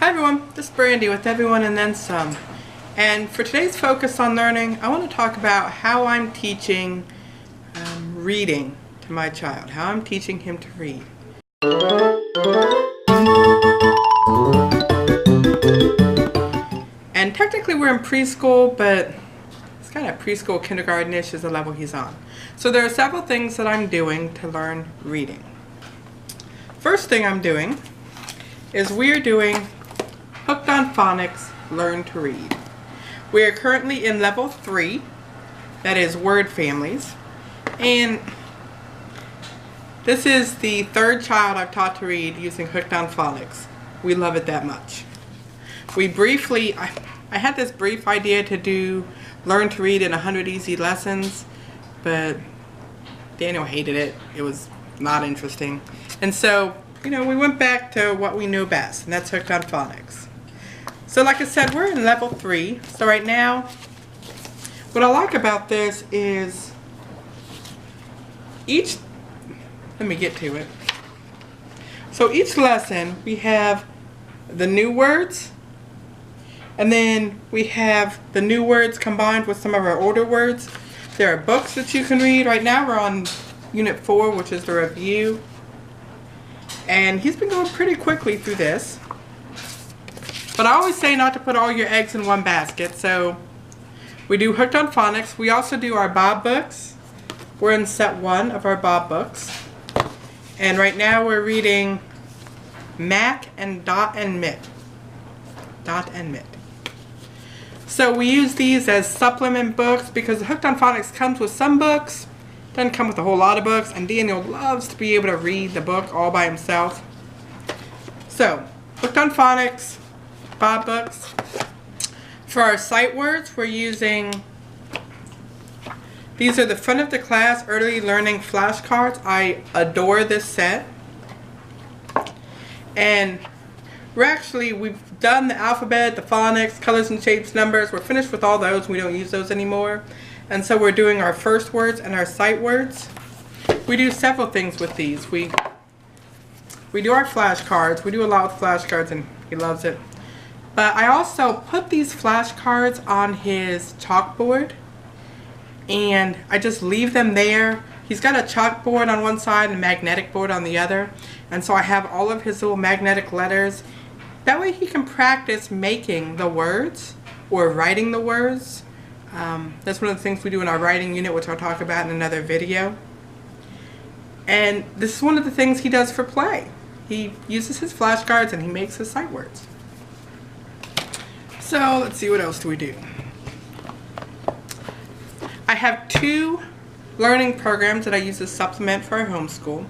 Hi everyone, this is Brandy with Everyone and Then Some. And for today's focus on learning, I want to talk about how I'm teaching reading to my child, how I'm teaching him to read. And technically we're in preschool, but it's kind of preschool, kindergarten-ish is the level he's on. So there are several things that I'm doing to learn reading. First thing I'm doing is we're doing Hooked on Phonics, Learn to Read. We are currently in level 3, that is word families, and this is the third child I've taught to read using Hooked on Phonics. We love it that much. We briefly, I had this brief idea to do Learn to Read in 100 Easy Lessons, but Daniel hated it. It was not interesting. And so, we went back to what we know best, and that's Hooked on Phonics. So like I said, we're in level 3. So right now, what I like about this is let me get to it. So each lesson, we have the new words, and then we have the new words combined with some of our older words. There are books that you can read. Right now we're on Unit 4, which is the review. And he's been going pretty quickly through this. But I always say not to put all your eggs in one basket. So we do Hooked on Phonics. We also do our Bob books. We're in set 1 of our Bob books. And right now we're reading Mac and Dot and Mitt. Dot and Mitt. So we use these as supplement books because Hooked on Phonics comes with some books. Doesn't come with a whole lot of books. And Daniel loves to be able to read the book all by himself. So, Hooked on Phonics, Bob books. For our sight words, we're using, these are the front of the class early learning flashcards. I adore this set. And we've done the alphabet, the phonics, colors and shapes, numbers. We're finished with all those. We don't use those anymore. And so we're doing our first words and our sight words. We do several things with these. We do our flashcards. We do a lot with flashcards and he loves it. But I also put these flashcards on his chalkboard and I just leave them there. He's got a chalkboard on one side and a magnetic board on the other. And so I have all of his little magnetic letters. That way he can practice making the words or writing the words. That's one of the things we do in our writing unit, which I'll talk about in another video. And this is one of the things he does for play. He uses his flashcards and he makes his sight words. So let's see, what else do we do? I have 2 learning programs that I use as supplement for our homeschool.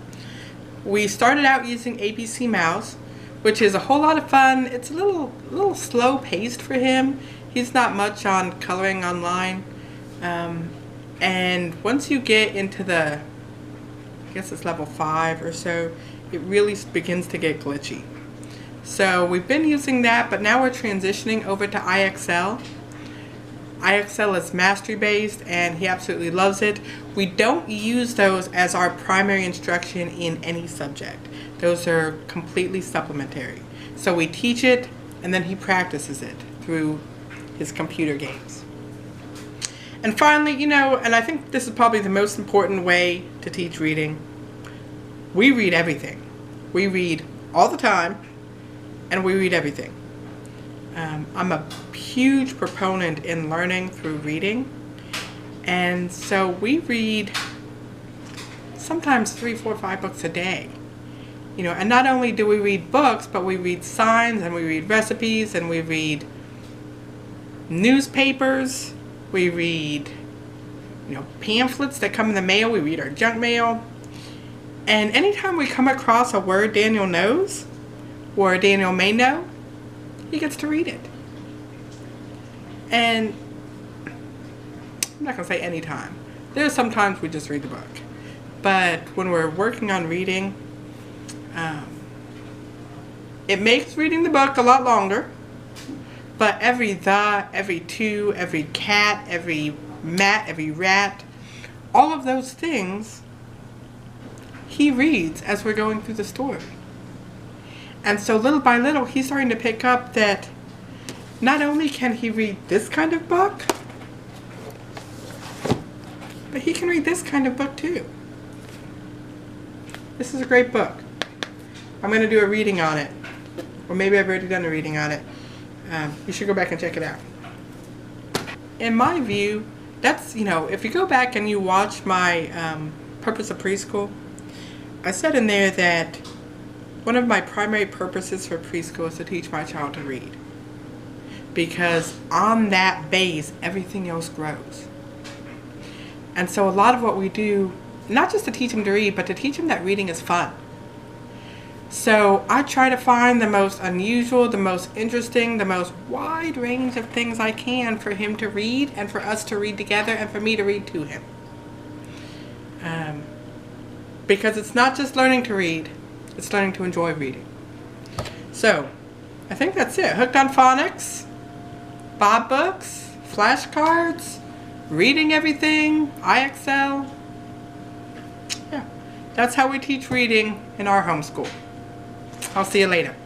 We started out using ABC Mouse, which is a whole lot of fun. It's a little slow paced for him. He's not much on coloring online. And once you get into I guess it's level 5 or so, it really begins to get glitchy. So we've been using that, but now we're transitioning over to IXL. IXL is mastery based and he absolutely loves it. We don't use those as our primary instruction in any subject. Those are completely supplementary. So we teach it and then he practices it through his computer games. And finally, and I think this is probably the most important way to teach reading, we read everything. We read all the time and we read everything. I'm a huge proponent in learning through reading, and so we read sometimes 3, 4, 5 books a day. And not only do we read books, but we read signs and we read recipes and we read newspapers, we read pamphlets that come in the mail, we read our junk mail. And anytime we come across a word Daniel knows or Daniel may know, he gets to read it. And I'm not going to say anytime. There's sometimes we just read the book. But when we're working on reading, it makes reading the book a lot longer. But every every to, every cat, every mat, every rat, all of those things he reads as we're going through the story. And so little by little, he's starting to pick up that not only can he read this kind of book, but he can read this kind of book too. This is a great book. I'm going to do a reading on it. Or maybe I've already done a reading on it. You should go back and check it out. In my view, that's, if you go back and you watch my Purpose of Preschool, I said in there that one of my primary purposes for preschool is to teach my child to read. Because on that base, everything else grows. And so a lot of what we do, not just to teach them to read, but to teach them that reading is fun. So I try to find the most unusual, the most interesting, the most wide range of things I can for him to read and for us to read together and for me to read to him. Because it's not just learning to read, it's learning to enjoy reading. So I think that's it. Hooked on Phonics, Bob books, flashcards, reading everything, IXL. Yeah, that's how we teach reading in our homeschool. I'll see you later.